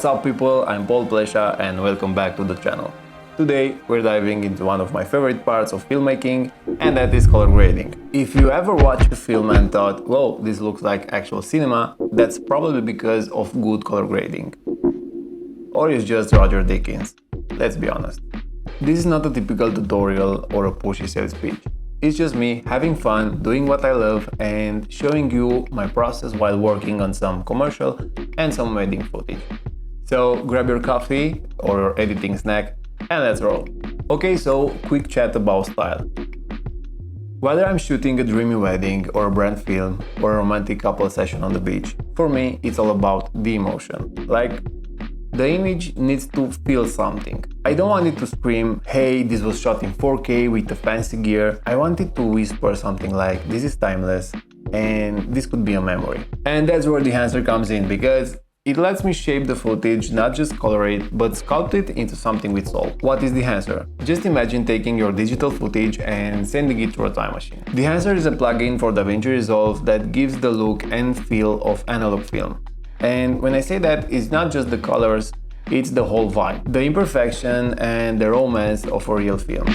What's up people, I'm Paul Plesha and welcome back to the channel. Today we're diving into one of my favorite parts of filmmaking, and that is color grading. If you ever watched a film and thought, whoa, this looks like actual cinema, that's probably because of good color grading. Or it's just Roger Deakins. Let's be honest. This is not a typical tutorial or a pushy sales pitch. It's just me having fun, doing what I love, and showing you my process while working on some commercial and some wedding footage. So grab your coffee or your editing snack and let's roll. Okay, so quick chat about style. Whether I'm shooting a dreamy wedding or a brand film or a romantic couple session on the beach, for me it's all about the emotion. Like, the image needs to feel something. I don't want it to scream, hey, this was shot in 4K with the fancy gear. I want it to whisper something like, this is timeless and this could be a memory. And that's where Dehancer comes in, because it lets me shape the footage, not just color it, but sculpt it into something with soul. What is Dehancer? Just imagine taking your digital footage and sending it through a time machine. Dehancer is a plugin for DaVinci Resolve that gives the look and feel of analog film. And when I say that, it's not just the colors, it's the whole vibe, the imperfection and the romance of a real film.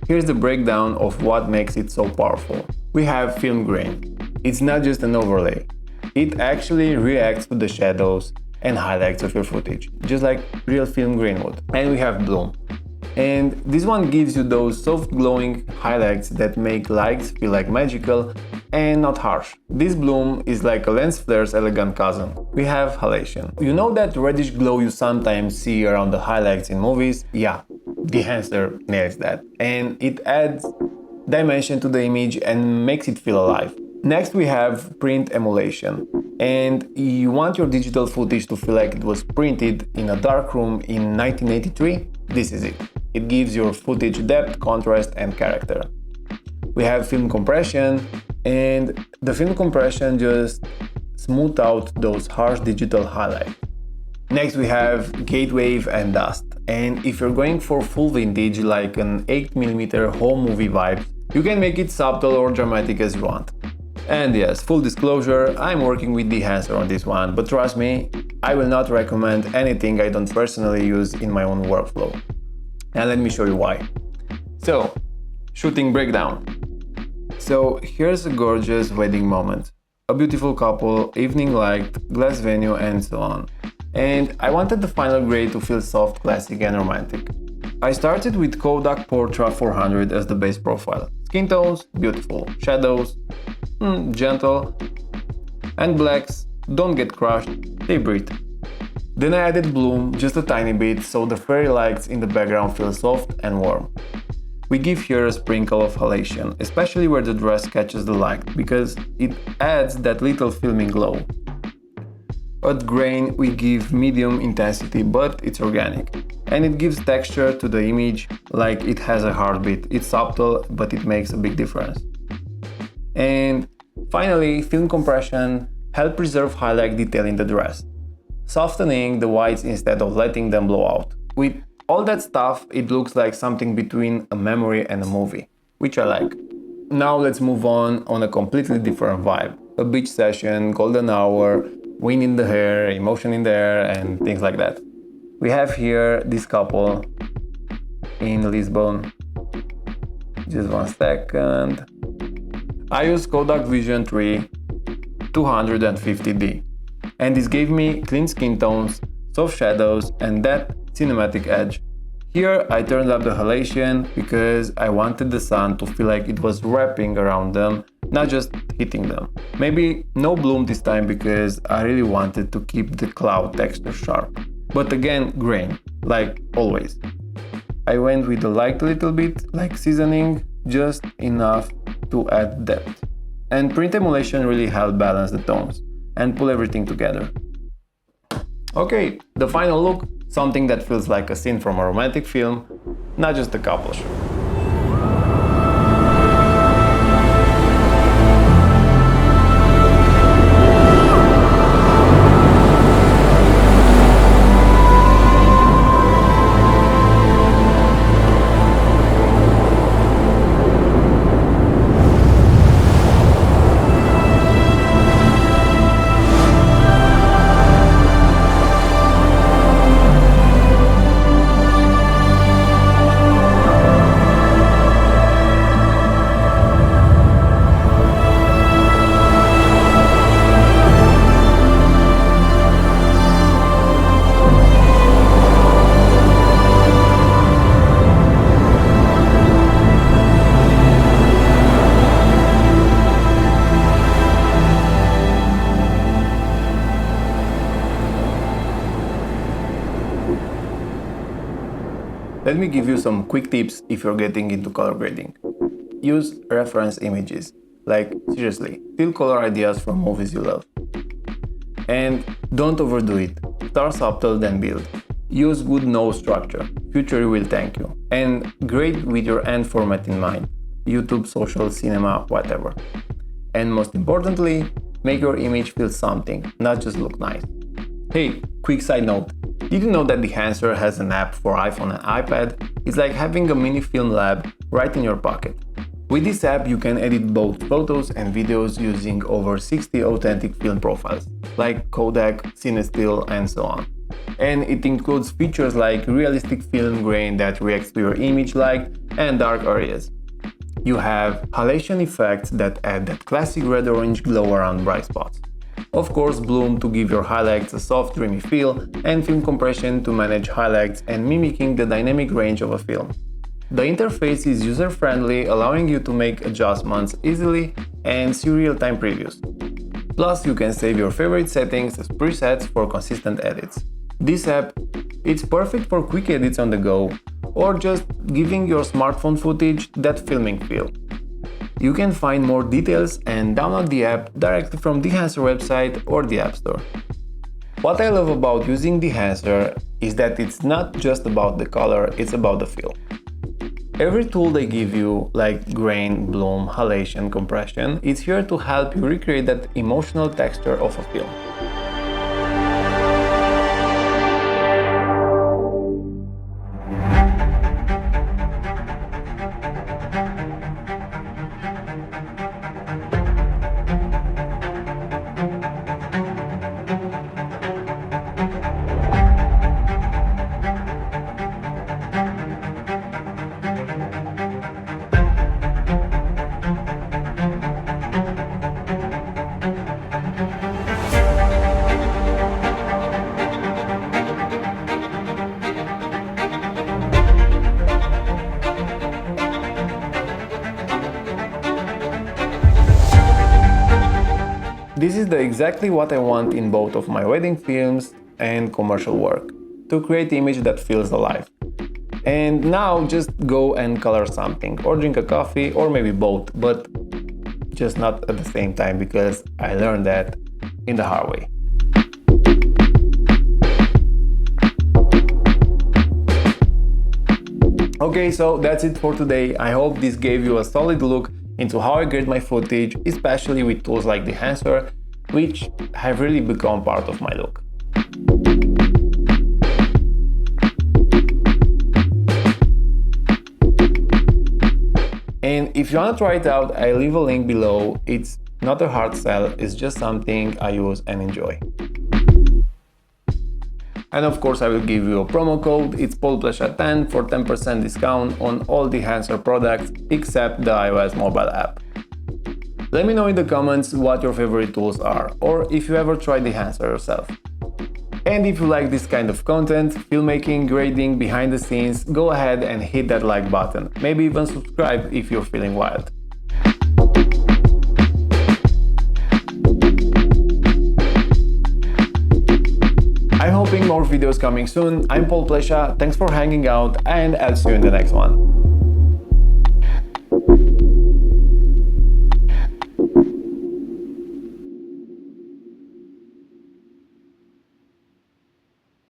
Here's the breakdown of what makes it so powerful. We have film grain. It's not just an overlay. It actually reacts to the shadows and highlights of your footage, just like real film grain would. And we have bloom. And this one gives you those soft glowing highlights that make lights feel like magical and not harsh. This bloom is like a lens flare's elegant cousin. We have halation. You know that reddish glow you sometimes see around the highlights in movies? Yeah, Dehancer nails that. And it adds dimension to the image and makes it feel alive. Next we have print emulation. And you want your digital footage to feel like it was printed in a dark room in 1983? This is it. It gives your footage depth, contrast and character. We have film compression, and the film compression just smooth out those harsh digital highlights. Next we have gate wave and dust. And if you're going for full vintage, like an 8mm home movie vibe, you can make it subtle or dramatic as you want. And yes, full disclosure, I'm working with Dehancer on this one, but trust me, I will not recommend anything I don't personally use in my own workflow. And let me show you why. So, shooting breakdown. So here's a gorgeous wedding moment. A beautiful couple, evening light, glass venue and so on. And I wanted the final grade to feel soft, classic and romantic. I started with Kodak Portra 400 as the base profile. Skin tones, beautiful. Shadows, gentle. And blacks, don't get crushed, they breathe. Then I added bloom just a tiny bit so the fairy lights in the background feel soft and warm. We give here a sprinkle of halation, especially where the dress catches the light, because it adds that little filming glow. At grain we give medium intensity, but it's organic. And it gives texture to the image, like it has a heartbeat. It's subtle, but it makes a big difference. And finally, film compression helps preserve highlight detail in the dress, softening the whites instead of letting them blow out. With all that stuff, it looks like something between a memory and a movie, which I like. Now let's move on a completely different vibe. A beach session, golden hour, wind in the hair, emotion in the air, and things like that. We have here this couple in Lisbon. Just one second. I use Kodak Vision 3 250D, and this gave me clean skin tones, soft shadows and that cinematic edge. Here I turned up the halation because I wanted the sun to feel like it was wrapping around them, not just hitting them. Maybe no bloom this time because I really wanted to keep the cloud texture sharp. But again, grain, like always. I went with a light little bit, like seasoning, just enough to add depth. And print emulation really helped balance the tones and pull everything together. Okay, the final look, something that feels like a scene from a romantic film, not just a couple shoot. Let me give you some quick tips if you're getting into color grading. Use reference images, like seriously, steal color ideas from movies you love. And don't overdo it, start subtle then build. Use good nose structure, future will thank you. And grade with your end format in mind, YouTube, social, cinema, whatever. And most importantly, make your image feel something, not just look nice. Hey, quick side note, did you know that Dehancer has an app for iPhone and iPad? It's like having a mini film lab right in your pocket. With this app, you can edit both photos and videos using over 60 authentic film profiles, like Kodak, CineStill, and so on. And it includes features like realistic film grain that reacts to your image light and dark areas. You have halation effects that add that classic red-orange glow around bright spots. Of course, bloom to give your highlights a soft, dreamy feel, and film compression to manage highlights and mimicking the dynamic range of a film. The interface is user-friendly, allowing you to make adjustments easily and see real-time previews. Plus, you can save your favorite settings as presets for consistent edits. This app, it's perfect for quick edits on the go, or just giving your smartphone footage that filming feel. You can find more details and download the app directly from Dehancer website or the App Store. What I love about using Dehancer is that it's not just about the color, it's about the feel. Every tool they give you, like grain, bloom, halation, compression, is here to help you recreate that emotional texture of a film. This is exactly what I want in both of my wedding films and commercial work, to create an image that feels alive. And now just go and color something, or drink a coffee, or maybe both, but just not at the same time, because I learned that in the hard way. Okay, so that's it for today. I hope this gave you a solid look into how I grade my footage, especially with tools like Dehancer, which have really become part of my look. And if you want to try it out, I leave a link below. It's not a hard sell, it's just something I use and enjoy. And of course I will give you a promo code, it's PaulPlesha10 for 10% discount on all Dehancer products except the iOS mobile app. Let me know in the comments what your favorite tools are, or if you ever tried Dehancer yourself. And if you like this kind of content, filmmaking, grading, behind the scenes, go ahead and hit that like button, maybe even subscribe if you're feeling wild. I'm hoping more videos coming soon. I'm Paul Plesha, thanks for hanging out, and I'll see you in the next one.